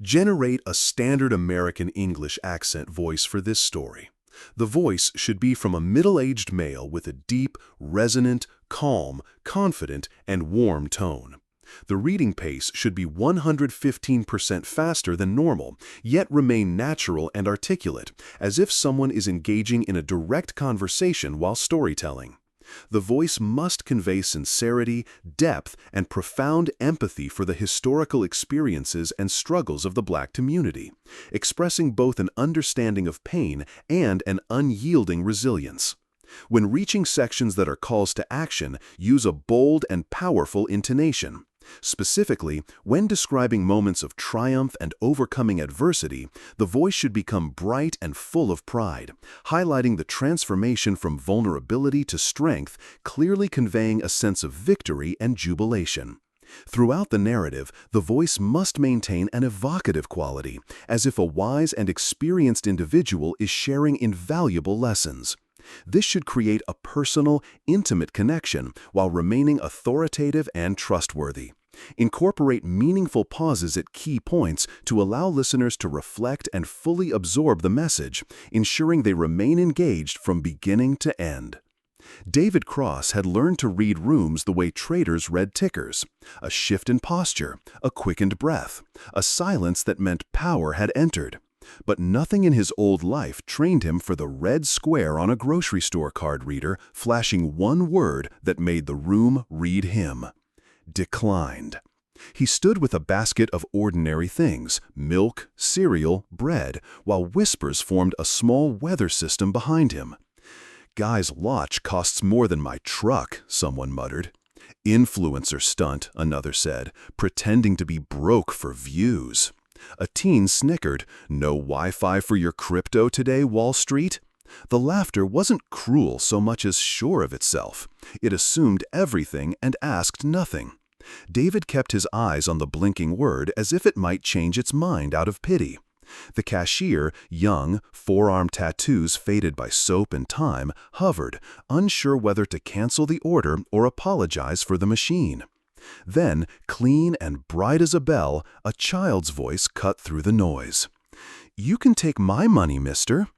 Generate a standard American English accent voice for this story. The voice should be from a middle-aged male with a deep, resonant, calm, confident, and warm tone. The reading pace should be 115% faster than normal, yet remain natural and articulate, as if someone is engaging in a direct conversation while storytelling. The voice must convey sincerity, depth, and profound empathy for the historical experiences and struggles of the Black community, expressing both an understanding of pain and an unyielding resilience. When reaching sections that are calls to action, use a bold and powerful intonation. Specifically, when describing moments of triumph and overcoming adversity, the voice should become bright and full of pride, highlighting the transformation from vulnerability to strength, clearly conveying a sense of victory and jubilation. Throughout the narrative, the voice must maintain an evocative quality, as if a wise and experienced individual is sharing invaluable lessons. This should create a personal, intimate connection while remaining authoritative and trustworthy. Incorporate meaningful pauses at key points to allow listeners to reflect and fully absorb the message, ensuring they remain engaged from beginning to end. David Cross had learned to read rooms the way traders read tickers: a shift in posture, a quickened breath, a silence that meant power had entered. But nothing in his old life trained him for the red square on a grocery store card reader flashing one word that made the room read him: declined. He stood with a basket of ordinary things, milk, cereal, bread, while whispers formed a small weather system behind him. "Guy's watch costs more than my truck," someone muttered. "Influencer stunt," another said, "pretending to be broke for views." A teen snickered, "No Wi-Fi for your crypto today, Wall Street?" The laughter wasn't cruel so much as sure of itself. It assumed everything and asked nothing. David kept his eyes on the blinking word as if it might change its mind out of pity. The cashier, young, forearm tattoos faded by soap and time, hovered, unsure whether to cancel the order or apologize for the machine. Then, clean and bright as a bell, a child's voice cut through the noise. "You can take my money, mister."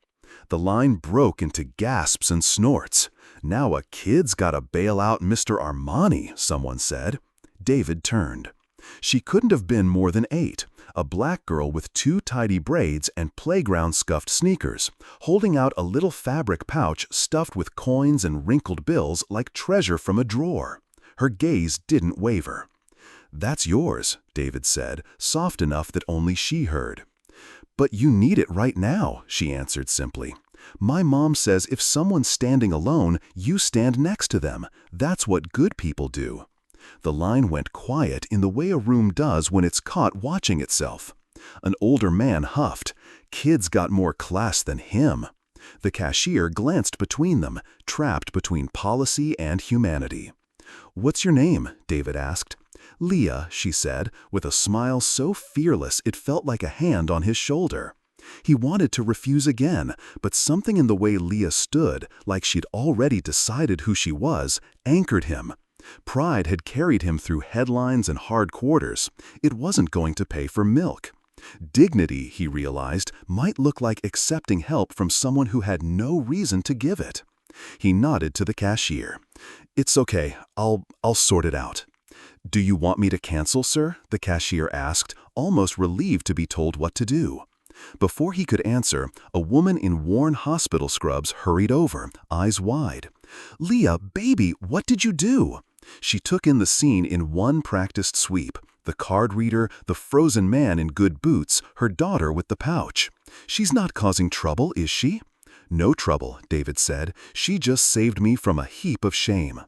The line broke into gasps and snorts. "Now a kid's gotta bail out Mr. Armani," someone said. David turned. She couldn't have been more than 8, a black girl with 2 tidy braids and playground-scuffed sneakers, holding out a little fabric pouch stuffed with coins and wrinkled bills like treasure from a drawer. Her gaze didn't waver. "That's yours," David said, soft enough that only she heard. "But you need it right now," she answered simply. "My mom says if someone's standing alone, you stand next to them. That's what good people do." The line went quiet in the way a room does when it's caught watching itself. An older man huffed. "Kids got more class than him." The cashier glanced between them, trapped between policy and humanity. "What's your name?" David asked. "Leah," she said, with a smile so fearless it felt like a hand on his shoulder. He wanted to refuse again, but something in the way Leah stood, like she'd already decided who she was, anchored him. Pride had carried him through headlines and hard quarters. It wasn't going to pay for milk. Dignity, he realized, might look like accepting help from someone who had no reason to give it. He nodded to the cashier. "It's okay. I'll sort it out." "Do you want me to cancel, sir?" the cashier asked, almost relieved to be told what to do. Before he could answer, a woman in worn hospital scrubs hurried over, eyes wide. "Leah, baby, what did you do?" She took in the scene in one practiced sweep: the card reader, the frozen man in good boots, her daughter with the pouch. "She's not causing trouble, is she?" "No trouble," David said. "She just saved me from a heap of shame."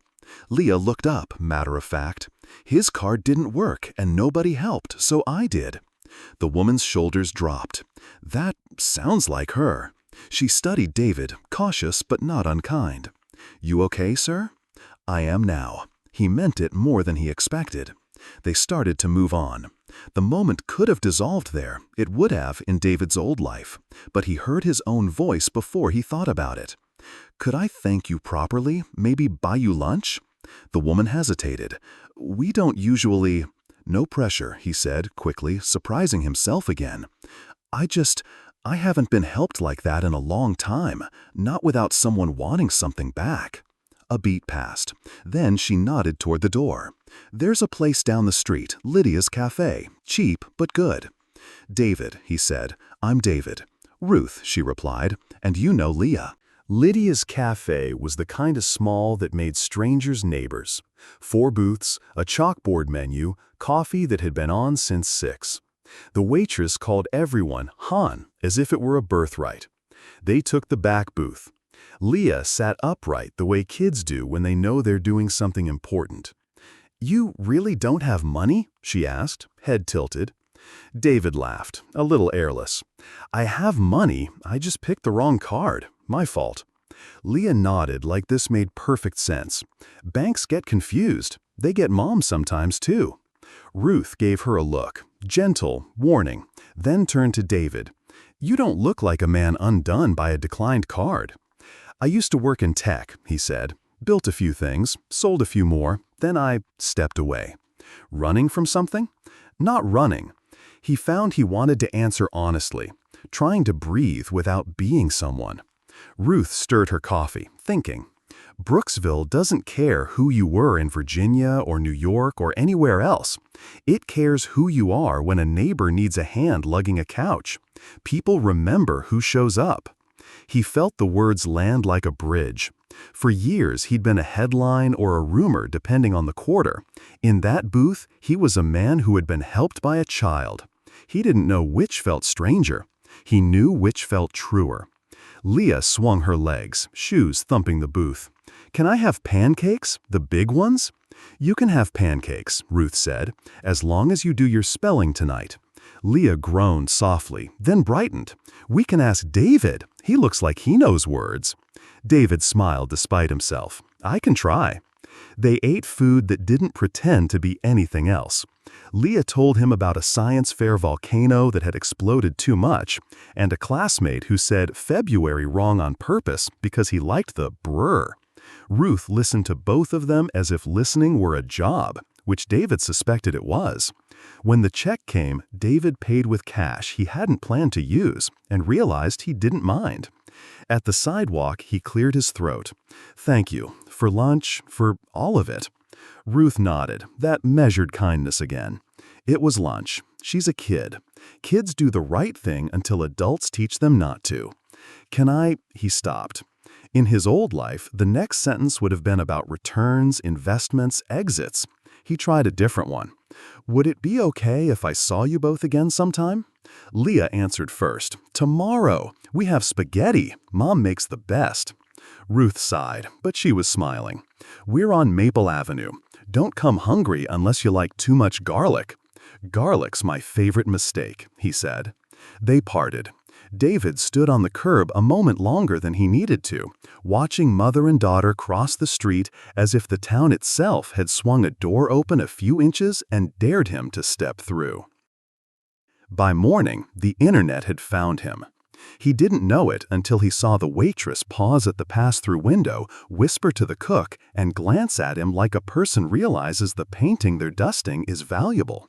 Leah looked up, matter of fact. "His card didn't work, and nobody helped, so I did." The woman's shoulders dropped. "That sounds like her." She studied David, cautious but not unkind. "You okay, sir?" "I am now." He meant it more than he expected. They started to move on. The moment could have dissolved there. It would have in David's old life. But he heard his own voice before he thought about it. "Could I thank you properly? Maybe buy you lunch?" The woman hesitated. "We don't usually—" "No pressure," he said, quickly, surprising himself again. I haven't been helped like that in a long time, not without someone wanting something back." A beat passed. Then she nodded toward the door. "There's a place down the street, Lydia's Cafe. Cheap, but good." "David," he said. "I'm David." "Ruth," she replied. "And you know Leah." Lydia's Cafe was the kind of small that made strangers neighbors. 4 booths, a chalkboard menu, coffee that had been on since 6. The waitress called everyone Han, as if it were a birthright. They took the back booth. Leah sat upright the way kids do when they know they're doing something important. "You really don't have money?" she asked, head tilted. David laughed, a little airless. "I have money, I just picked the wrong card. My fault." Leah nodded like this made perfect sense. Banks get confused. They get Mom sometimes, too. Ruth gave her a look, gentle, warning, then turned to David. "You don't look like a man undone by a declined card." "I used to work in tech," he said. "Built a few things, sold a few more, then I stepped away." "Running from something?" "Not running." He found he wanted to answer honestly, trying to breathe without being someone. Ruth stirred her coffee, thinking. Brooksville doesn't care who you were in Virginia or New York or anywhere else. It cares who you are when a neighbor needs a hand lugging a couch. People remember who shows up. He felt the words land like a bridge. For years, he'd been a headline or a rumor depending on the quarter. In that booth, he was a man who had been helped by a child. He didn't know which felt stranger. He knew which felt truer. Leah swung her legs, shoes thumping the booth. "Can I have pancakes? The big ones?" "You can have pancakes," Ruth said, "as long as you do your spelling tonight." Leah groaned softly, then brightened. "We can ask David. He looks like he knows words." David smiled despite himself. "I can try." They ate food that didn't pretend to be anything else. Leah told him about a science fair volcano that had exploded too much, and a classmate who said February wrong on purpose because he liked the brr. Ruth listened to both of them as if listening were a job, which David suspected it was. When the check came, David paid with cash he hadn't planned to use and realized he didn't mind. At the sidewalk, he cleared his throat. "Thank you. For lunch, for all of it." Ruth nodded, that measured kindness again. It was lunch. She's a kid. Kids do the right thing until adults teach them not to. "Can I?" He stopped. In his old life, the next sentence would have been about returns, investments, exits. He tried a different one. "Would it be okay if I saw you both again sometime?" Leah answered first. "Tomorrow. We have spaghetti. Mom makes the best." Ruth sighed, but she was smiling. "We're on Maple Avenue. Don't come hungry unless you like too much garlic." "Garlic's my favorite mistake," he said. They parted. David stood on the curb a moment longer than he needed to, watching mother and daughter cross the street as if the town itself had swung a door open a few inches and dared him to step through. By morning, the internet had found him. He didn't know it until he saw the waitress pause at the pass-through window, whisper to the cook, and glance at him like a person realizes the painting they're dusting is valuable.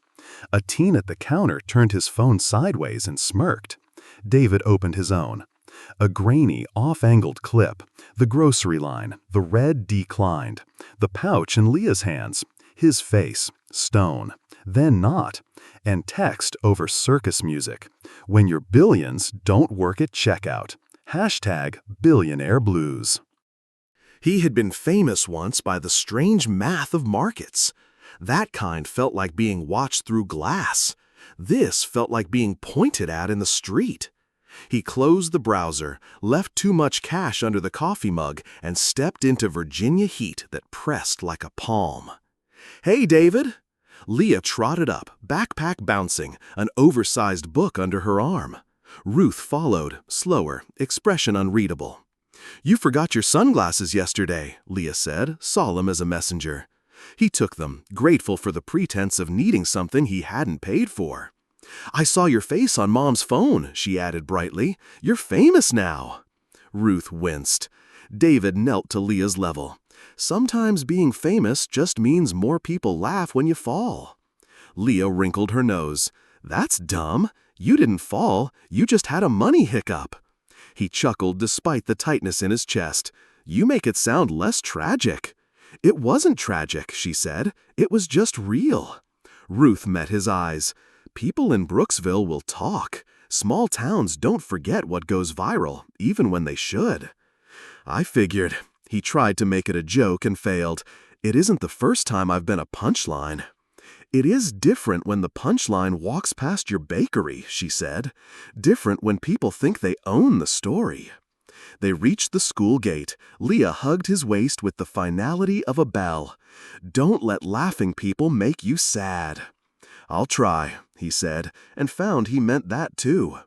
A teen at the counter turned his phone sideways and smirked. David opened his own. A grainy, off-angled clip, the grocery line, the red declined, the pouch in Leah's hands, his face, stone, then not, and text over circus music. "When your billions don't work at checkout. #Billionaire Blues." He had been famous once by the strange math of markets. That kind felt like being watched through glass. This felt like being pointed at in the street. He closed the browser, left too much cash under the coffee mug, and stepped into Virginia heat that pressed like a palm. "Hey, David." Leah trotted up, backpack bouncing, an oversized book under her arm. Ruth followed, slower, expression unreadable. "You forgot your sunglasses yesterday," Leah said, solemn as a messenger. He took them, grateful for the pretense of needing something he hadn't paid for. "I saw your face on Mom's phone," she added brightly. "You're famous now." Ruth winced. David knelt to Leah's level. "Sometimes being famous just means more people laugh when you fall." Leah wrinkled her nose. "That's dumb. You didn't fall, you just had a money hiccup." He chuckled despite the tightness in his chest. "You make it sound less tragic." "It wasn't tragic," she said. "It was just real." Ruth met his eyes. "People in Brooksville will talk. Small towns don't forget what goes viral, even when they should." "I figured." He tried to make it a joke and failed. "It isn't the first time I've been a punchline." "It is different when the punchline walks past your bakery," she said. "Different when people think they own the story." They reached the school gate. Leah hugged his waist with the finality of a bell. "Don't let laughing people make you sad." "I'll try," he said, and found he meant that too.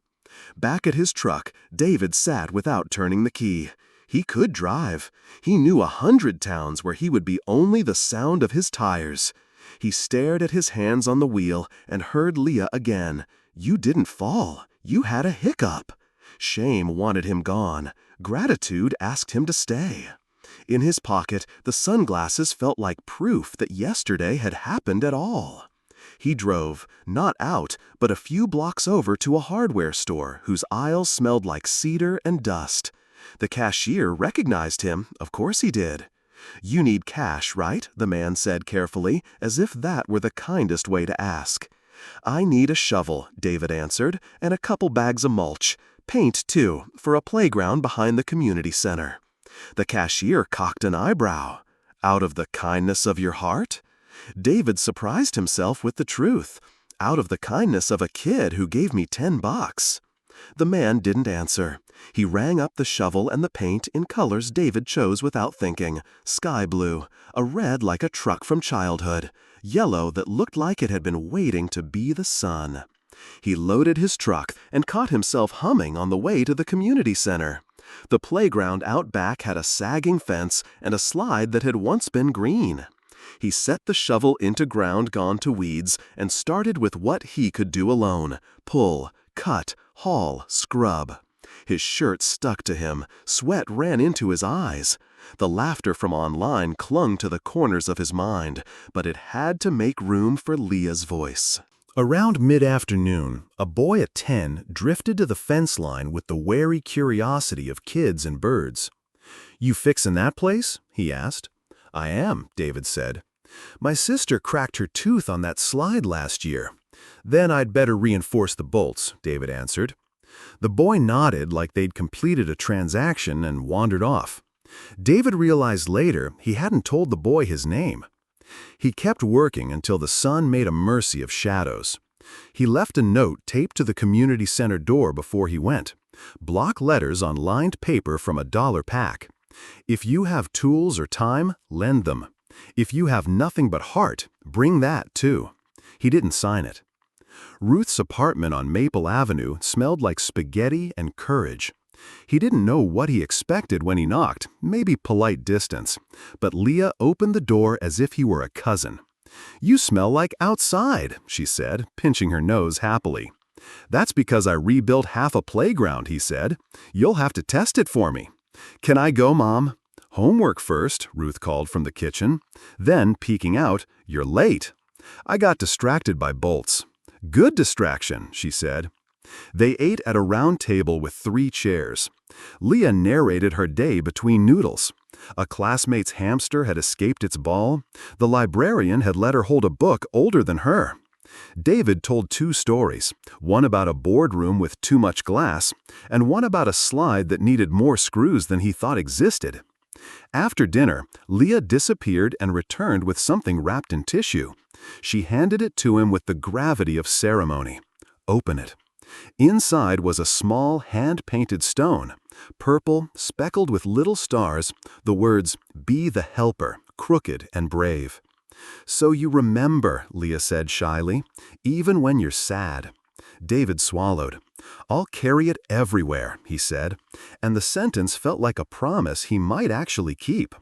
Back at his truck, David sat without turning the key. He could drive. He knew 100 towns where he would be only the sound of his tires. He stared at his hands on the wheel and heard Leah again. "You didn't fall. You had a hiccup." Shame wanted him gone. Gratitude asked him to stay. In his pocket, the sunglasses felt like proof that yesterday had happened at all. He drove, not out, but a few blocks over to a hardware store whose aisles smelled like cedar and dust. The cashier recognized him, of course he did. "You need cash, right?" the man said carefully, as if that were the kindest way to ask. "I need a shovel," David answered, "and a couple bags of mulch. Paint, too, for a playground behind the community center." The cashier cocked an eyebrow. "Out of the kindness of your heart?" David surprised himself with the truth. "Out of the kindness of a kid who gave me $10. The man didn't answer. He rang up the shovel and the paint in colors David chose without thinking. Sky blue, a red like a truck from childhood, yellow that looked like it had been waiting to be the sun. He loaded his truck and caught himself humming on the way to the community center. The playground out back had a sagging fence and a slide that had once been green. He set the shovel into ground gone to weeds and started with what he could do alone: pull, cut, haul, scrub. His shirt stuck to him. Sweat ran into his eyes. The laughter from online clung to the corners of his mind, but it had to make room for Leah's voice. Around mid-afternoon, a boy at 10 drifted to the fence line with the wary curiosity of kids and birds. "You fixin' that place?" he asked. "I am," David said. "My sister cracked her tooth on that slide last year." "Then I'd better reinforce the bolts," David answered. The boy nodded like they'd completed a transaction and wandered off. David realized later he hadn't told the boy his name. He kept working until the sun made a mercy of shadows. He left a note taped to the community center door before he went. Block letters on lined paper from $1 pack. "If you have tools or time, lend them. If you have nothing but heart, bring that too." He didn't sign it. Ruth's apartment on Maple Avenue smelled like spaghetti and courage. He didn't know what he expected when he knocked, maybe polite distance. But Leah opened the door as if he were a cousin. "You smell like outside," she said, pinching her nose happily. "That's because I rebuilt half a playground," he said. "You'll have to test it for me." "Can I go, Mom?" "Homework first," Ruth called from the kitchen. Then, peeking out, "You're late." "I got distracted by bolts." "Good distraction," she said. They ate at a round table with 3 chairs. Leah narrated her day between noodles. A classmate's hamster had escaped its ball. The librarian had let her hold a book older than her. David told 2 stories, one about a boardroom with too much glass, and one about a slide that needed more screws than he thought existed. After dinner, Leah disappeared and returned with something wrapped in tissue. She handed it to him with the gravity of ceremony. "Open it." Inside was a small hand-painted stone, purple, speckled with little stars, the words, "Be the helper, crooked and brave." "So you remember," Leah said shyly, "even when you're sad." David swallowed. "I'll carry it everywhere," he said, and the sentence felt like a promise he might actually keep.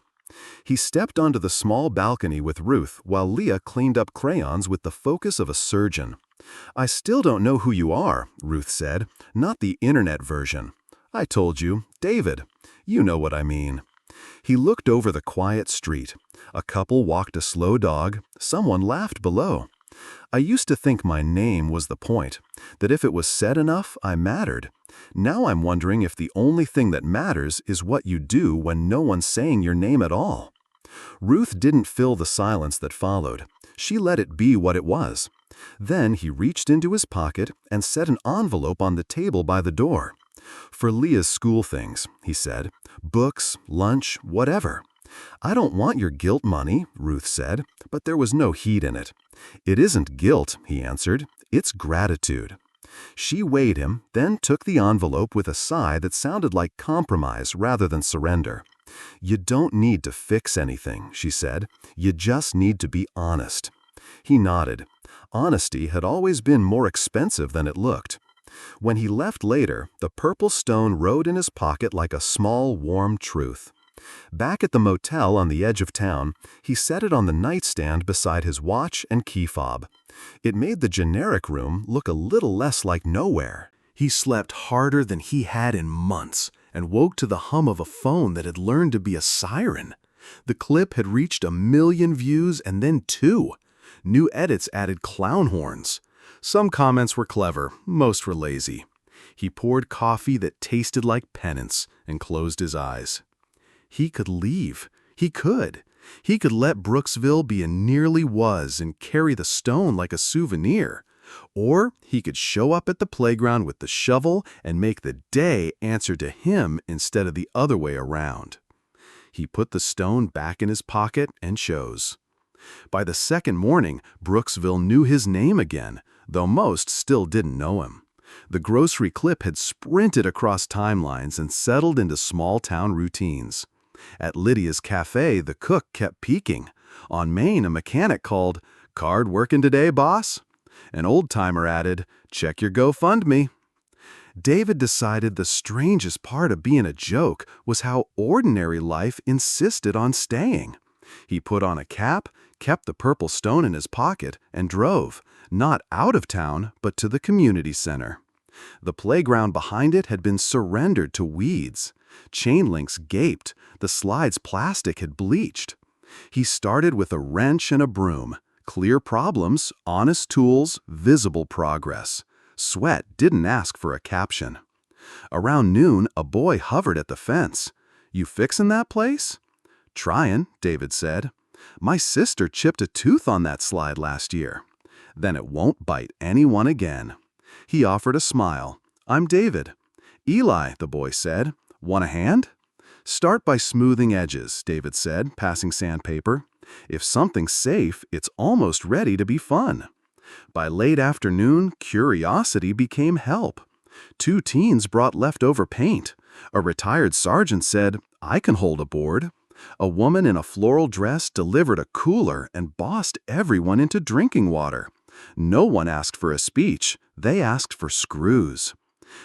He stepped onto the small balcony with Ruth while Leah cleaned up crayons with the focus of a surgeon. "I still don't know who you are," Ruth said, "not the internet version." "I told you, David. You know what I mean." He looked over the quiet street. A couple walked a slow dog. Someone laughed below. I used to think my name was the point, that if it was said enough, I mattered. Now I'm wondering if the only thing that matters is what you do when no one's saying your name at all. Ruth didn't fill the silence that followed. She let it be what it was. Then he reached into his pocket and set an envelope on the table by the door. "For Leah's school things," he said. "Books, lunch, whatever." "I don't want your guilt money," Ruth said, but there was no heat in it. "It isn't guilt," he answered. "It's gratitude." She weighed him, then took the envelope with a sigh that sounded like compromise rather than surrender. "You don't need to fix anything," she said. "You just need to be honest." He nodded. Honesty had always been more expensive than it looked. When he left later, the purple stone rode in his pocket like a small, warm truth. Back at the motel on the edge of town, he set it on the nightstand beside his watch and key fob. It made the generic room look a little less like nowhere. He slept harder than he had in months and woke to the hum of a phone that had learned to be a siren. The clip had reached 1 million views and then 2. New edits added clown horns. Some comments were clever, most were lazy. He poured coffee that tasted like penance and closed his eyes. He could leave. He could. He could let Brooksville be a nearly was and carry the stone like a souvenir. Or he could show up at the playground with the shovel and make the day answer to him instead of the other way around. He put the stone back in his pocket and chose. By the second morning, Brooksville knew his name again, though most still didn't know him. The grocery clip had sprinted across timelines and settled into small-town routines. At Lydia's cafe, the cook kept peeking. On Main, a mechanic called, "Card working today, boss?" An old-timer added, "Check your GoFundMe." David decided the strangest part of being a joke was how ordinary life insisted on staying. He put on a cap, kept the purple stone in his pocket, and drove, not out of town, but to the community center. The playground behind it had been surrendered to weeds. Chain links gaped, the slide's plastic had bleached. He started with a wrench and a broom. Clear problems, honest tools, visible progress. Sweat didn't ask for a caption. Around noon, a boy hovered at the fence. "You fixin' that place?" "Tryin'," David said. "My sister chipped a tooth on that slide last year." "Then it won't bite anyone again." He offered a smile. "I'm David." "Eli," the boy said. "Want a hand?" "Start by smoothing edges," David said, passing sandpaper. "If something's safe, it's almost ready to be fun." By late afternoon, curiosity became help. 2 teens brought leftover paint. A retired sergeant said, "I can hold a board." A woman in a floral dress delivered a cooler and bossed everyone into drinking water. No one asked for a speech, they asked for screws.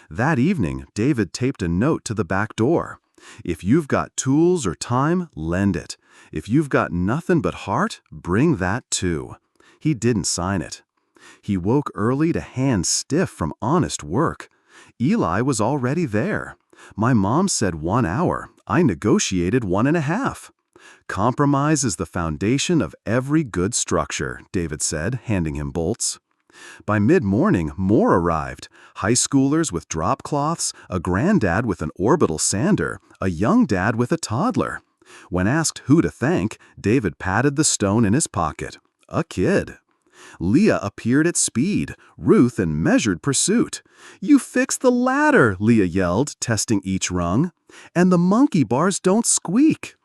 That evening, David taped a note to the back door. "If you've got tools or time, lend it. If you've got nothing but heart, bring that too." He didn't sign it. He woke early to hands stiff from honest work. Eli was already there. "My mom said 1 hour. I negotiated 1.5. "Compromise is the foundation of every good structure," David said, handing him bolts. By mid-morning, more arrived. High schoolers with drop cloths, a granddad with an orbital sander, a young dad with a toddler. When asked who to thank, David patted the stone in his pocket. A kid. Leah appeared at speed, Ruth in measured pursuit. "You fixed the ladder," Leah yelled, testing each rung. "And the monkey bars don't squeak."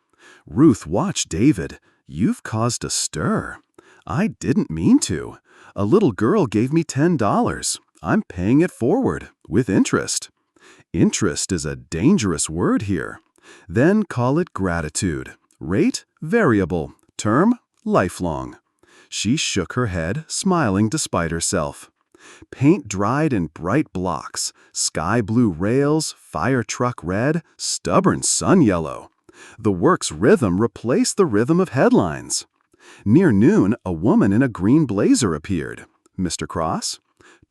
Ruth watched David. "You've caused a stir." "I didn't mean to. A little girl gave me $10. I'm paying it forward, with interest." Interest is a dangerous word here. Then call it gratitude. Rate, variable. Term, lifelong. She shook her head, smiling despite herself. Paint dried in bright blocks, sky blue rails, fire truck red, stubborn sun yellow. The work's rhythm replaced the rhythm of headlines. Near noon, a woman in a green blazer appeared. "Mr. Cross?"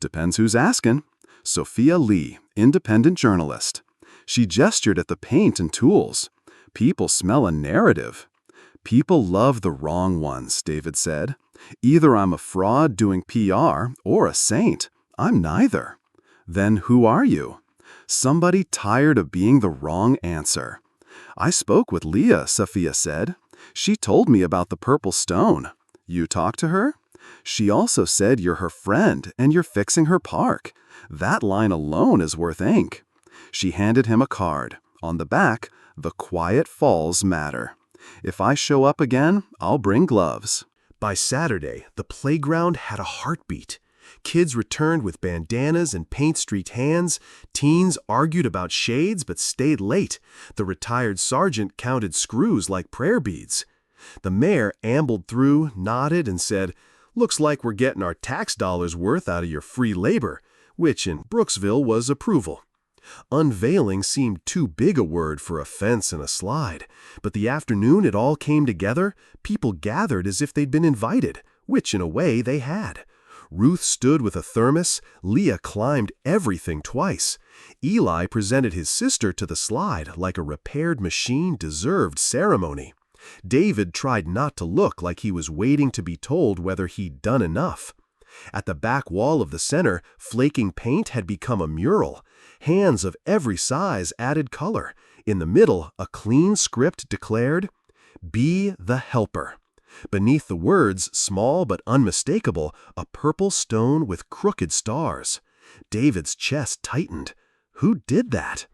"Depends who's asking." Sophia Lee, independent journalist. She gestured at the paint and tools. "People smell a narrative." People love the wrong ones, David said. Either I'm a fraud doing PR or a saint. I'm neither. Then who are you? Somebody tired of being the wrong answer. I spoke with Leah, Sophia said. She told me about the purple stone. You talked to her? She also said you're her friend and you're fixing her park. That line alone is worth ink. She handed him a card. On the back, the quiet falls matter. If I show up again, I'll bring gloves. By Saturday, the playground had a heartbeat. Kids returned with bandanas and paint-streaked hands. Teens argued about shades but stayed late. The retired sergeant counted screws like prayer beads. The mayor ambled through, nodded, and said, "Looks like we're getting our tax dollars worth out of your free labor," which in Brooksville was approval. Unveiling seemed too big a word for a fence and a slide, but the afternoon it all came together, people gathered as if they'd been invited, which in a way they had. Ruth stood with a thermos, Leah climbed everything twice. Eli presented his sister to the slide like a repaired machine deserved ceremony. David tried not to look like he was waiting to be told whether he'd done enough. At the back wall of the center, flaking paint had become a mural. Hands of every size added color. In the middle, a clean script declared, "Be the helper." Beneath the words, small but unmistakable, a purple stone with crooked stars. David's chest tightened. Who did that?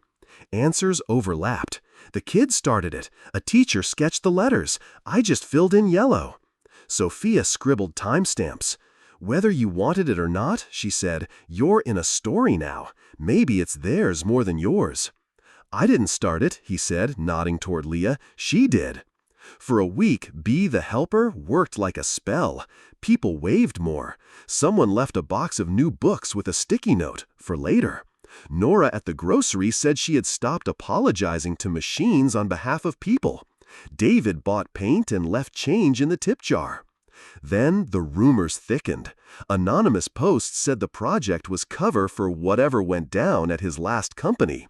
Answers overlapped. The kids started it. A teacher sketched the letters. I just filled in yellow. Sophia scribbled timestamps. "Whether you wanted it or not," she said, "you're in a story now. Maybe it's theirs more than yours." "I didn't start it," he said, nodding toward Leah. "She did." For a week, Be the Helper worked like a spell. People waved more. Someone left a box of new books with a sticky note for later. Nora at the grocery said she had stopped apologizing to machines on behalf of people. David bought paint and left change in the tip jar. Then the rumors thickened. Anonymous posts said the project was cover for whatever went down at his last company.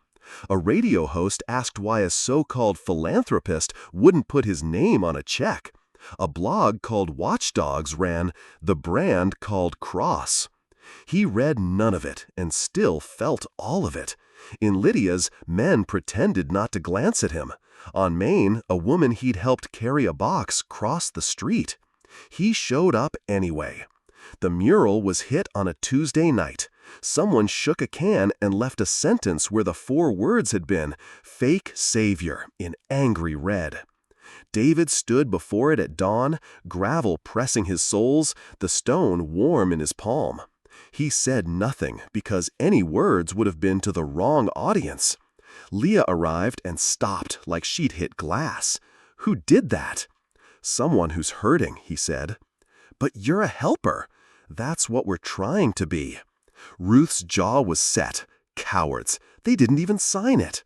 A radio host asked why a so-called philanthropist wouldn't put his name on a check. A blog called Watchdogs ran the brand called Cross. He read none of it and still felt all of it. In Lydia's, men pretended not to glance at him. On Main, a woman he'd helped carry a box crossed the street. He showed up anyway. The mural was hit on a Tuesday night. Someone shook a can and left a sentence where the 4 words had been, "Fake Savior," in angry red. David stood before it at dawn, gravel pressing his soles, the stone warm in his palm. He said nothing because any words would have been to the wrong audience. Leah arrived and stopped like she'd hit glass. Who did that? "Someone who's hurting," he said. "But you're a helper. That's what we're trying to be." Ruth's jaw was set. Cowards. They didn't even sign it.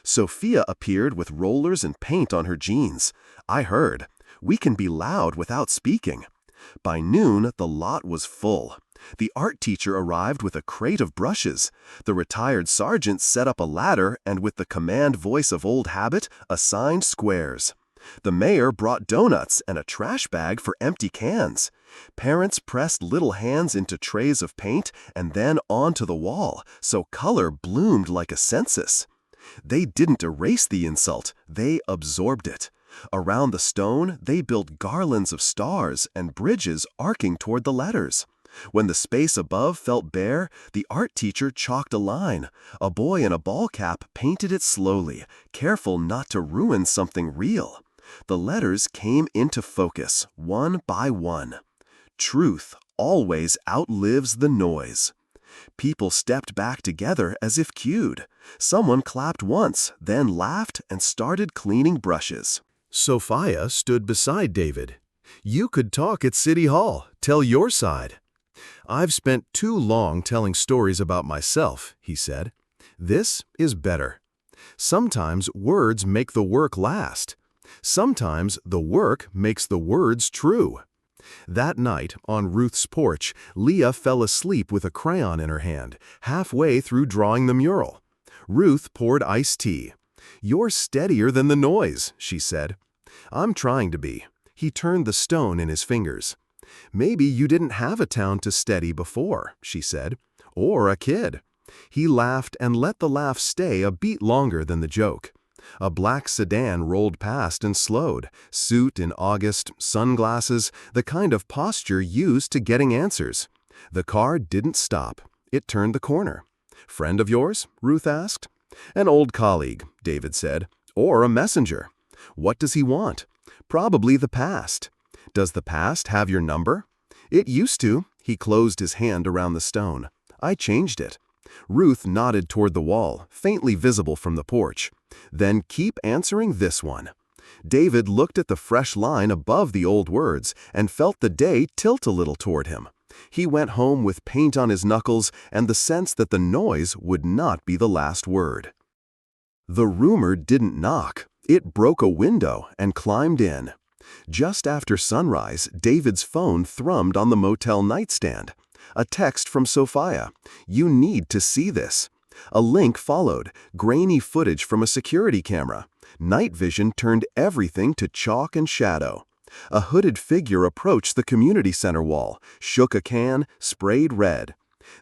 Sophia appeared with rollers and paint on her jeans. I heard. We can be loud without speaking. By noon, the lot was full. The art teacher arrived with a crate of brushes. The retired sergeant set up a ladder and with the command voice of old habit, assigned squares. The mayor brought donuts and a trash bag for empty cans. Parents pressed little hands into trays of paint and then onto the wall, so color bloomed like a census. They didn't erase the insult, they absorbed it. Around the stone, they built garlands of stars and bridges arcing toward the letters. When the space above felt bare, the art teacher chalked a line. A boy in a ball cap painted it slowly, careful not to ruin something real. The letters came into focus, one by one. Truth always outlives the noise. People stepped back together as if cued. Someone clapped once, then laughed and started cleaning brushes. Sophia stood beside David. "You could talk at City Hall. Tell your side." "I've spent too long telling stories about myself," he said. "This is better. Sometimes words make the work last. Sometimes the work makes the words true." That night, on Ruth's porch, Leah fell asleep with a crayon in her hand, halfway through drawing the mural. Ruth poured iced tea. "You're steadier than the noise," she said. "I'm trying to be." He turned the stone in his fingers. "Maybe you didn't have a town to steady before," she said. "Or a kid." He laughed and let the laugh stay a beat longer than the joke. A black sedan rolled past and slowed, suit in August, sunglasses, the kind of posture used to getting answers. The car didn't stop. It turned the corner. "Friend of yours?" Ruth asked. "An old colleague," David said. "Or a messenger." "What does he want?" "Probably the past." "Does the past have your number?" "It used to." He closed his hand around the stone. "I changed it." Ruth nodded toward the wall, faintly visible from the porch. "Then keep answering this one." David looked at the fresh line above the old words and felt the day tilt a little toward him. He went home with paint on his knuckles and the sense that the noise would not be the last word. The rumor didn't knock. It broke a window and climbed in. Just after sunrise, David's phone thrummed on the motel nightstand. A text from Sophia. "You need to see this." A link followed, grainy footage from a security camera. Night vision turned everything to chalk and shadow. A hooded figure approached the community center wall, shook a can, sprayed red.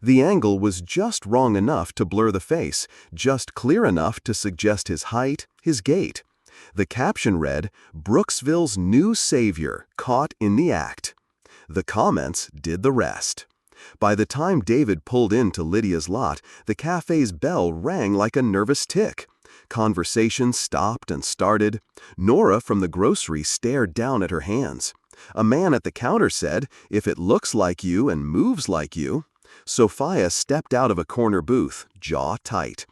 The angle was just wrong enough to blur the face, just clear enough to suggest his height, his gait. The caption read, "Brooksville's new savior, caught in the act." The comments did the rest. By the time David pulled into Lydia's lot, the cafe's bell rang like a nervous tick. Conversation stopped and started. Nora from the grocery stared down at her hands. A man at the counter said, "If it looks like you and moves like you." Sophia stepped out of a corner booth, jaw tight.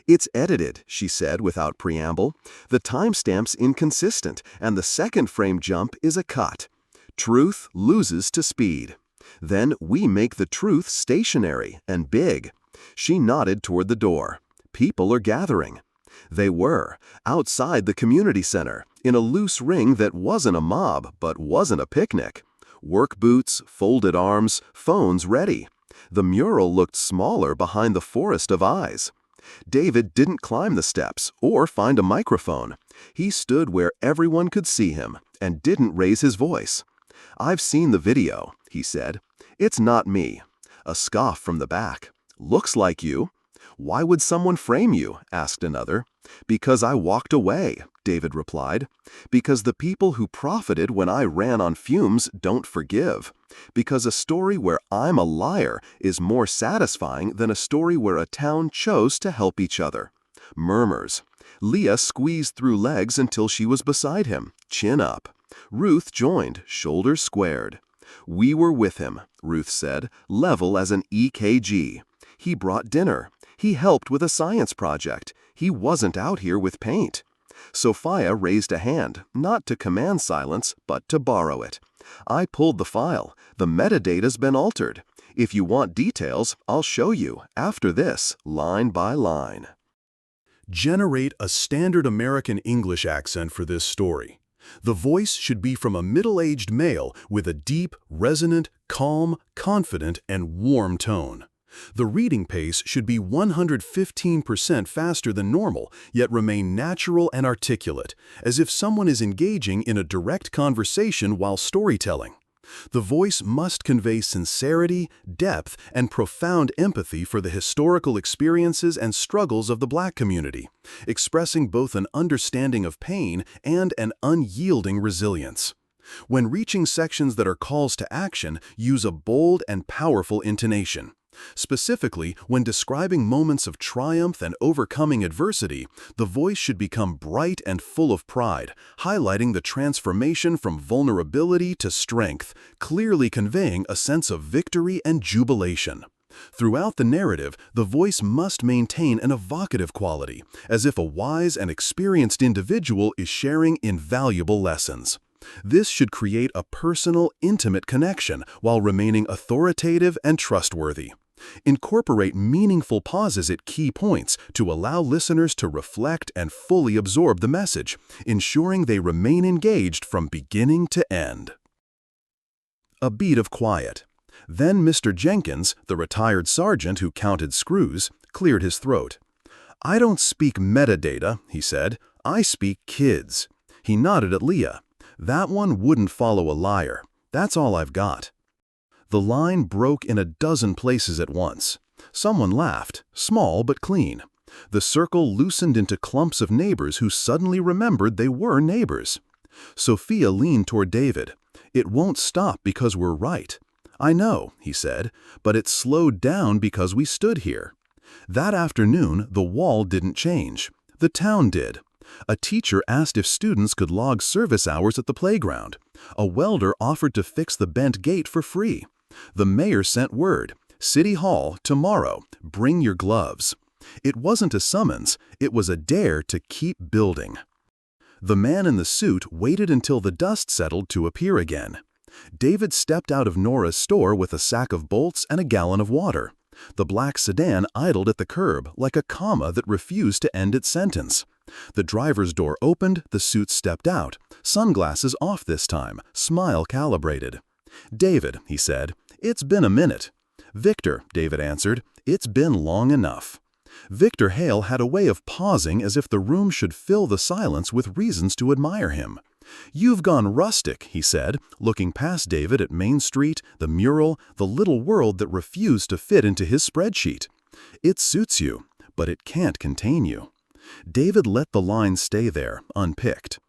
"It's edited," she said without preamble. "The timestamp's inconsistent, and the second frame jump is a cut. Truth loses to speed. Then we make the truth stationary and big." She nodded toward the door. "People are gathering." They were, outside the community center, in a loose ring that wasn't a mob, but wasn't a picnic. Work boots, folded arms, phones ready. The mural looked smaller behind the forest of eyes. David didn't climb the steps or find a microphone. He stood where everyone could see him and didn't raise his voice. "I've seen the video," he said. "It's not me." A scoff from the back. "Looks like you." "Why would someone frame you?" asked another. "Because I walked away," David replied. "Because the people who profited when I ran on fumes don't forgive. Because a story where I'm a liar is more satisfying than a story where a town chose to help each other." Murmurs. Leah squeezed through legs until she was beside him, chin up. Ruth joined, shoulders squared. "We were with him," Ruth said, level as an EKG. "He brought dinner. He helped with a science project. He wasn't out here with paint." Sophia raised a hand, not to command silence, but to borrow it. "I pulled the file. The metadata's been altered. If you want details, I'll show you, after this, line by line." Generate a standard American English accent for this story. The voice should be from a middle-aged male with a deep, resonant, calm, confident, and warm tone. The reading pace should be 115% faster than normal, yet remain natural and articulate, as if someone is engaging in a direct conversation while storytelling. The voice must convey sincerity, depth, and profound empathy for the historical experiences and struggles of the Black community, expressing both an understanding of pain and an unyielding resilience. When reaching sections that are calls to action, use a bold and powerful intonation. Specifically, when describing moments of triumph and overcoming adversity, the voice should become bright and full of pride, highlighting the transformation from vulnerability to strength, clearly conveying a sense of victory and jubilation. Throughout the narrative, the voice must maintain an evocative quality, as if a wise and experienced individual is sharing invaluable lessons. This should create a personal, intimate connection while remaining authoritative and trustworthy. Incorporate meaningful pauses at key points to allow listeners to reflect and fully absorb the message, ensuring they remain engaged from beginning to end. A beat of quiet. Then Mr. Jenkins, the retired sergeant who counted screws, cleared his throat. "I don't speak metadata," he said. "I speak kids." He nodded at Leah. "That one wouldn't follow a liar. That's all I've got." The line broke in a dozen places at once. Someone laughed, small but clean. The circle loosened into clumps of neighbors who suddenly remembered they were neighbors. Sophia leaned toward David. "It won't stop because we're right." "I know," he said, "but it slowed down because we stood here." That afternoon, the wall didn't change. The town did. A teacher asked if students could log service hours at the playground. A welder offered to fix the bent gate for free. The mayor sent word, "City Hall, tomorrow, bring your gloves." It wasn't a summons, it was a dare to keep building. The man in the suit waited until the dust settled to appear again. David stepped out of Nora's store with a sack of bolts and a gallon of water. The black sedan idled at the curb like a comma that refused to end its sentence. The driver's door opened, the suit stepped out, sunglasses off this time, smile calibrated. "David," he said, "it's been a minute." "Victor," David answered, "it's been long enough." Victor Hale had a way of pausing as if the room should fill the silence with reasons to admire him. "You've gone rustic," he said, looking past David at Main Street, the mural, the little world that refused to fit into his spreadsheet. "It suits you, but it can't contain you." David let the line stay there, unpicked.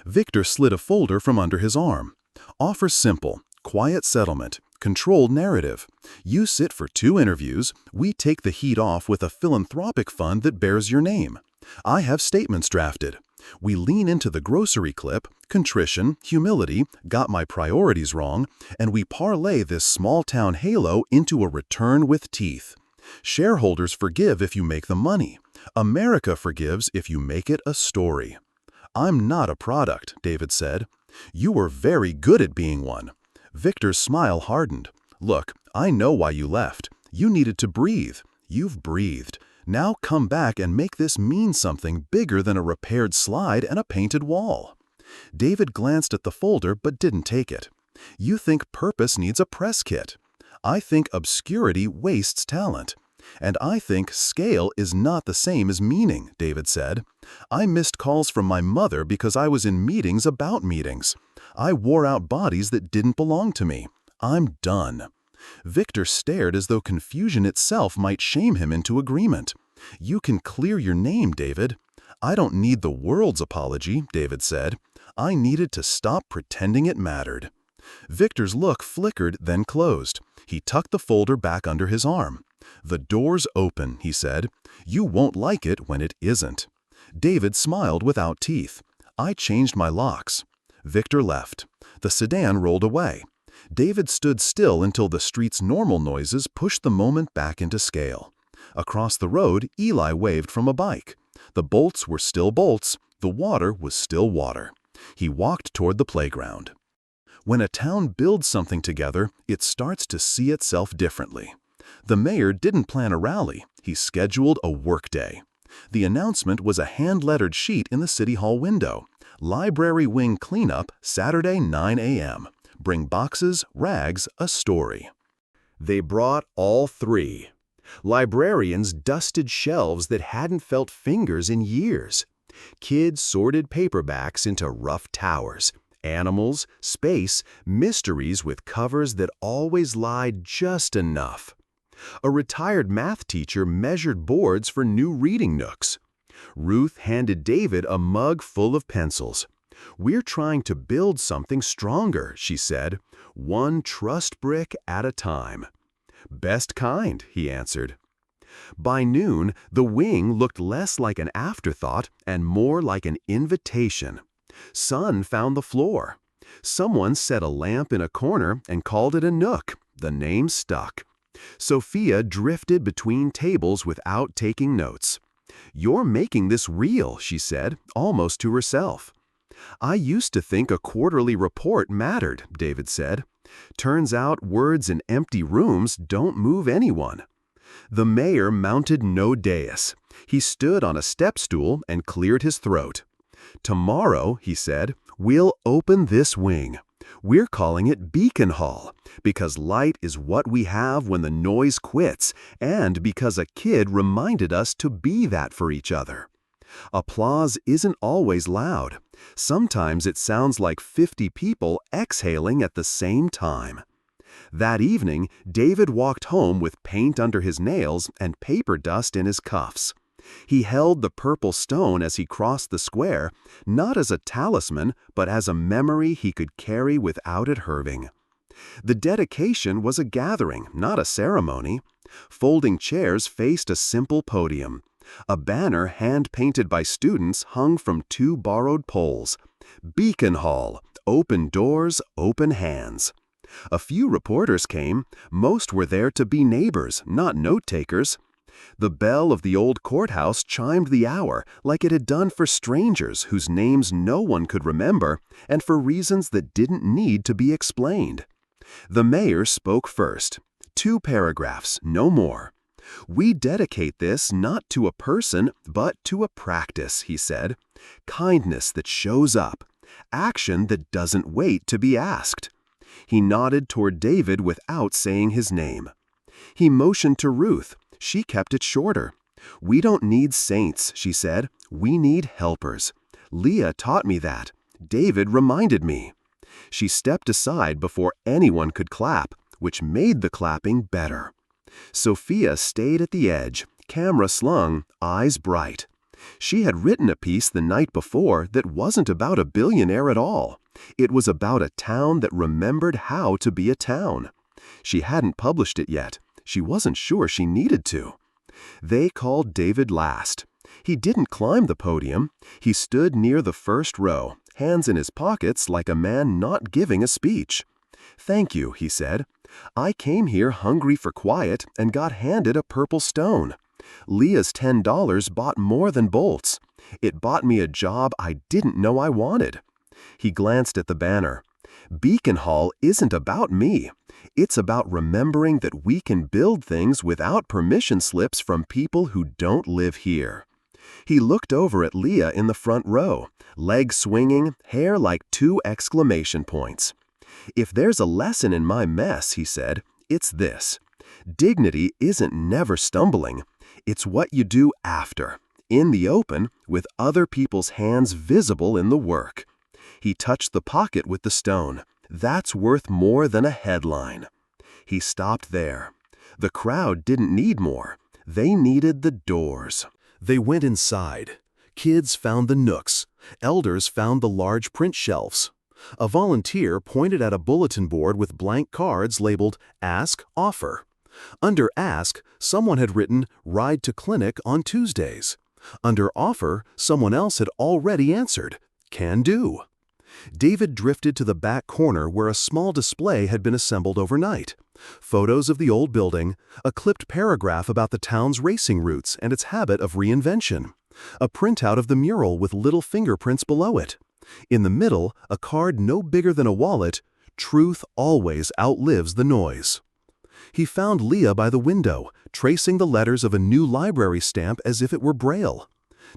Victor slid a folder from under his arm. "Offer simple, quiet settlement, controlled narrative. You sit for 2 interviews, we take the heat off with a philanthropic fund that bears your name. I have statements drafted. We lean into the grocery clip, contrition, humility, got my priorities wrong, and we parlay this small-town halo into a return with teeth. Shareholders forgive if you make the money. America forgives if you make it a story." "I'm not a product," David said. "You were very good at being one." Victor's smile hardened. "Look, I know why you left. You needed to breathe. You've breathed. Now come back and make this mean something bigger than a repaired slide and a painted wall." David glanced at the folder but didn't take it. "You think purpose needs a press kit. I think obscurity wastes talent. And I think scale is not the same as meaning," David said. "I missed calls from my mother because I was in meetings about meetings. I wore out bodies that didn't belong to me. I'm done." Victor stared as though confusion itself might shame him into agreement. "You can clear your name, David." "I don't need the world's apology," David said. "I needed to stop pretending it mattered." Victor's look flickered, then closed. He tucked the folder back under his arm. "The door's open," he said. "You won't like it when it isn't." David smiled without teeth. "I changed my locks." Victor left. The sedan rolled away. David stood still until the street's normal noises pushed the moment back into scale. Across the road, Eli waved from a bike. The bolts were still bolts. The water was still water. He walked toward the playground. When a town builds something together, it starts to see itself differently. The mayor didn't plan a rally. He scheduled a workday. The announcement was a hand-lettered sheet in the City Hall window. "Library wing cleanup, Saturday 9 a.m. Bring boxes, rags, a story." They brought all 3. Librarians dusted shelves that hadn't felt fingers in years. Kids sorted paperbacks into rough towers. Animals, space, mysteries with covers that always lied just enough. A retired math teacher measured boards for new reading nooks. Ruth handed David a mug full of pencils. "We're trying to build something stronger," she said, "one trust brick at a time." "Best kind," he answered. By noon, the wing looked less like an afterthought and more like an invitation. Sun found the floor. Someone set a lamp in a corner and called it a nook. The name stuck. Sophia drifted between tables without taking notes. "You're making this real," she said, almost to herself. "I used to think a quarterly report mattered," David said. "Turns out words in empty rooms don't move anyone." The mayor mounted no dais. He stood on a step stool and cleared his throat. "Tomorrow," he said, "we'll open this wing. We're calling it Beacon Hall, because light is what we have when the noise quits, and because a kid reminded us to be that for each other." Applause isn't always loud. Sometimes it sounds like 50 people exhaling at the same time. That evening, David walked home with paint under his nails and paper dust in his cuffs. He held the purple stone as he crossed the square, not as a talisman, but as a memory he could carry without it hurting. The dedication was a gathering, not a ceremony. Folding chairs faced a simple podium. A banner hand-painted by students hung from 2 borrowed poles. Beacon Hall, open doors, open hands. A few reporters came. Most were there to be neighbors, not note-takers. The bell of the old courthouse chimed the hour like it had done for strangers whose names no one could remember and for reasons that didn't need to be explained. The mayor spoke first. 2 paragraphs, no more. "We dedicate this not to a person, but to a practice," he said. "Kindness that shows up. Action that doesn't wait to be asked." He nodded toward David without saying his name. He motioned to Ruth. She kept it shorter. "We don't need saints," she said. "We need helpers. Leah taught me that. David reminded me." She stepped aside before anyone could clap, which made the clapping better. Sophia stayed at the edge, camera slung, eyes bright. She had written a piece the night before that wasn't about a billionaire at all. It was about a town that remembered how to be a town. She hadn't published it yet. She wasn't sure she needed to. They called David last. He didn't climb the podium. He stood near the first row, hands in his pockets like a man not giving a speech. "Thank you," he said. "I came here hungry for quiet and got handed a purple stone. Leah's $10 bought more than bolts. It bought me a job I didn't know I wanted." He glanced at the banner. "Beacon Hall isn't about me. It's about remembering that we can build things without permission slips from people who don't live here." He looked over at Leah in the front row, legs swinging, hair like 2 exclamation points. "If there's a lesson in my mess," he said, "it's this. Dignity isn't never stumbling. It's what you do after, in the open, with other people's hands visible in the work." He touched the pocket with the stone. "That's worth more than a headline." He stopped there. The crowd didn't need more. They needed the doors. They went inside. Kids found the nooks. Elders found the large print shelves. A volunteer pointed at a bulletin board with blank cards labeled Ask, Offer. Under Ask, someone had written Ride to Clinic on Tuesdays. Under Offer, someone else had already answered Can do. David drifted to the back corner where a small display had been assembled overnight. Photos of the old building, a clipped paragraph about the town's racing routes and its habit of reinvention, a printout of the mural with little fingerprints below it. In the middle, a card no bigger than a wallet, "Truth always outlives the noise." He found Leah by the window, tracing the letters of a new library stamp as if it were Braille.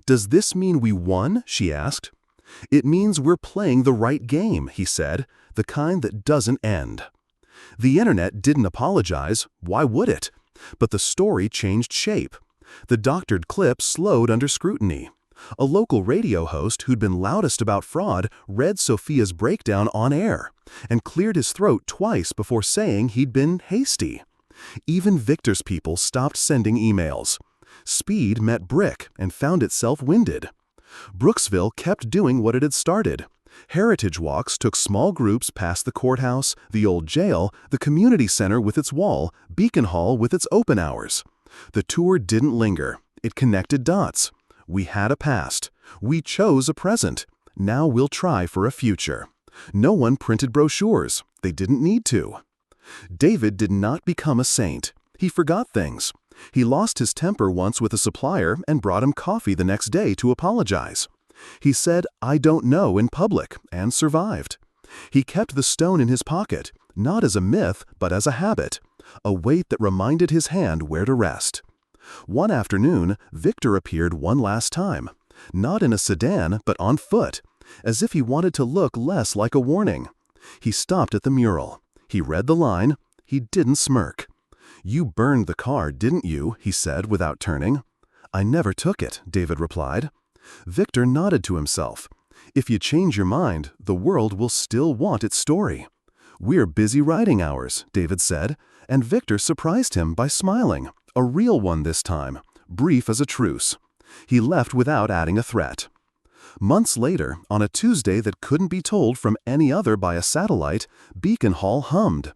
"Does this mean we won?" she asked. "It means we're playing the right game," he said, "the kind that doesn't end." The internet didn't apologize. Why would it? But the story changed shape. The doctored clip slowed under scrutiny. A local radio host who'd been loudest about fraud read Sophia's breakdown on air and cleared his throat twice before saying he'd been hasty. Even Victor's people stopped sending emails. Speed met Brick and found itself winded. Brooksville kept doing what it had started. Heritage walks took small groups past the courthouse, the old jail, the community center with its wall, Beacon Hall with its open hours. The tour didn't linger. It connected dots. We had a past. We chose a present. Now we'll try for a future. No one printed brochures. They didn't need to. David did not become a saint. He forgot things. He lost his temper once with a supplier and brought him coffee the next day to apologize. He said, "I don't know," in public, and survived. He kept the stone in his pocket, not as a myth, but as a habit, a weight that reminded his hand where to rest. One afternoon, Victor appeared one last time, not in a sedan, but on foot, as if he wanted to look less like a warning. He stopped at the mural. He read the line. He didn't smirk. "You burned the car, didn't you?" he said without turning. "I never took it," David replied. Victor nodded to himself. If you change your mind, the world will still want its story. We're busy writing hours, David said, and Victor surprised him by smiling, a real one this time, brief as a truce. He left without adding a threat. Months later, on a Tuesday that couldn't be told from any other by a satellite, Beacon Hall hummed.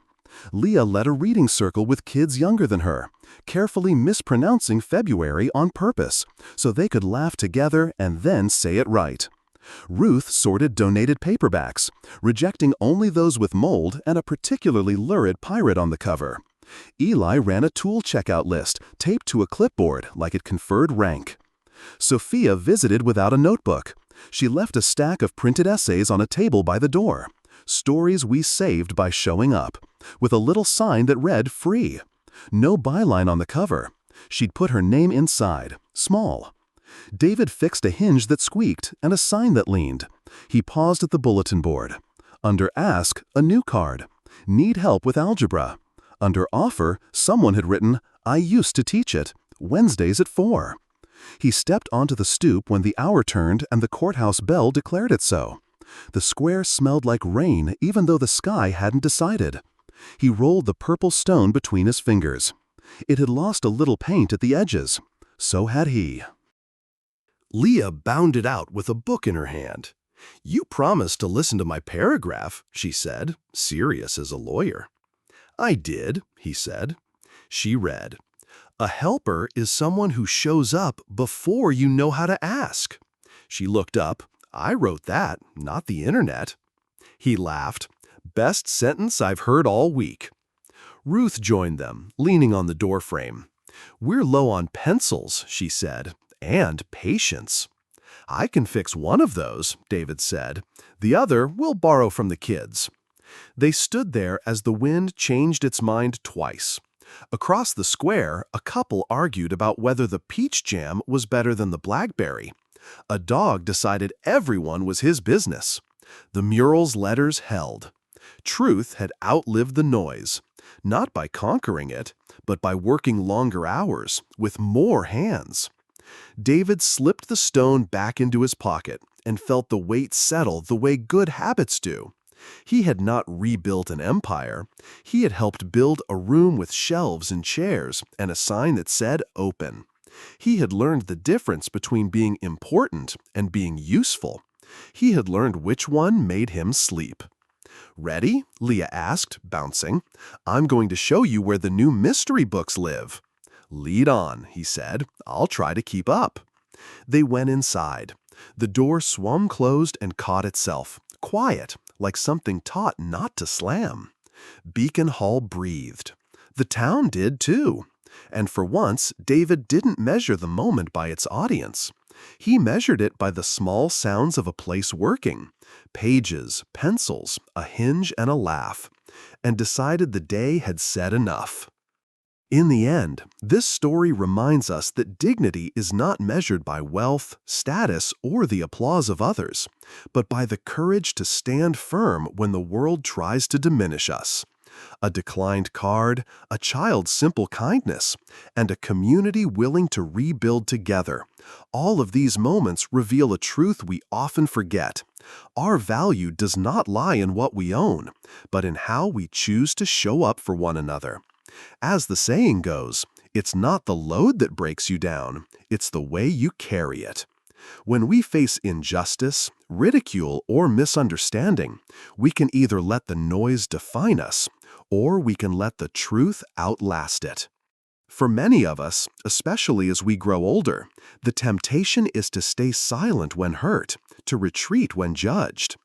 Leah led a reading circle with kids younger than her, carefully mispronouncing February on purpose, so they could laugh together and then say it right. Ruth sorted donated paperbacks, rejecting only those with mold and a particularly lurid pirate on the cover. Eli ran a tool checkout list taped to a clipboard like it conferred rank. Sophia visited without a notebook. She left a stack of printed essays on a table by the door. Stories we saved by showing up, with a little sign that read free. No byline on the cover. She'd put her name inside, small. David fixed a hinge that squeaked and a sign that leaned. He paused at the bulletin board. Under Ask, a new card. Need help with algebra. Under Offer, someone had written, I used to teach it. Wednesdays at 4. He stepped onto the stoop when the hour turned and the courthouse bell declared it so. The square smelled like rain even though the sky hadn't decided. He rolled the purple stone between his fingers. It had lost a little paint at the edges. So had he. Leah bounded out with a book in her hand. You promised to listen to my paragraph, she said, serious as a lawyer. I did, he said. She read, a helper is someone who shows up before you know how to ask. She looked up. I wrote that, not the internet. He laughed. Best sentence I've heard all week. Ruth joined them, leaning on the doorframe. We're low on pencils, she said, and patience. I can fix one of those, David said. The other we'll borrow from the kids. They stood there as the wind changed its mind twice. Across the square, a couple argued about whether the peach jam was better than the blackberry. A dog decided everyone was his business. The mural's letters held. Truth had outlived the noise, not by conquering it, but by working longer hours, with more hands. David slipped the stone back into his pocket and felt the weight settle the way good habits do. He had not rebuilt an empire. He had helped build a room with shelves and chairs and a sign that said open. He had learned the difference between being important and being useful. He had learned which one made him sleep. Ready? Leah asked, bouncing. I'm going to show you where the new mystery books live. Lead on, he said. I'll try to keep up. They went inside. The door swung closed and caught itself, quiet, like something taught not to slam. Beacon Hall breathed. The town did too. And for once, David didn't measure the moment by its audience. He measured it by the small sounds of a place working, pages, pencils, a hinge and a laugh, and decided the day had said enough. In the end, this story reminds us that dignity is not measured by wealth, status, or the applause of others, but by the courage to stand firm when the world tries to diminish us. A declined card, a child's simple kindness, and a community willing to rebuild together. All of these moments reveal a truth we often forget. Our value does not lie in what we own, but in how we choose to show up for one another. As the saying goes, it's not the load that breaks you down, it's the way you carry it. When we face injustice, ridicule, or misunderstanding, we can either let the noise define us, or we can let the truth outlast it. For many of us, especially as we grow older, the temptation is to stay silent when hurt, to retreat when judged.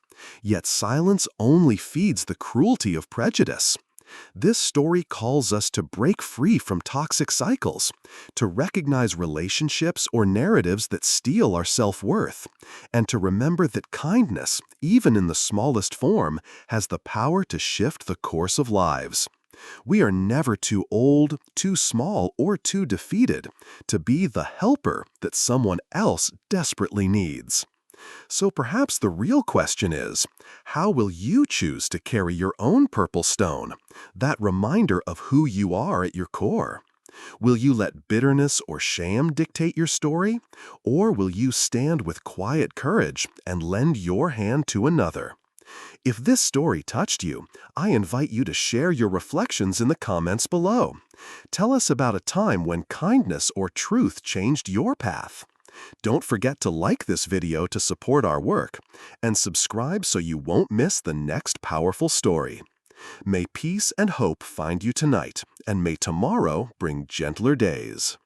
Yet silence only feeds the cruelty of prejudice. This story calls us to break free from toxic cycles, to recognize relationships or narratives that steal our self-worth, and to remember that kindness, even in the smallest form, has the power to shift the course of lives. We are never too old, too small, or too defeated to be the helper that someone else desperately needs. So perhaps the real question is, how will you choose to carry your own purple stone, that reminder of who you are at your core? Will you let bitterness or shame dictate your story? Or will you stand with quiet courage and lend your hand to another? If this story touched you, I invite you to share your reflections in the comments below. Tell us about a time when kindness or truth changed your path. Don't forget to like this video to support our work, and subscribe so you won't miss the next powerful story. May peace and hope find you tonight, and may tomorrow bring gentler days.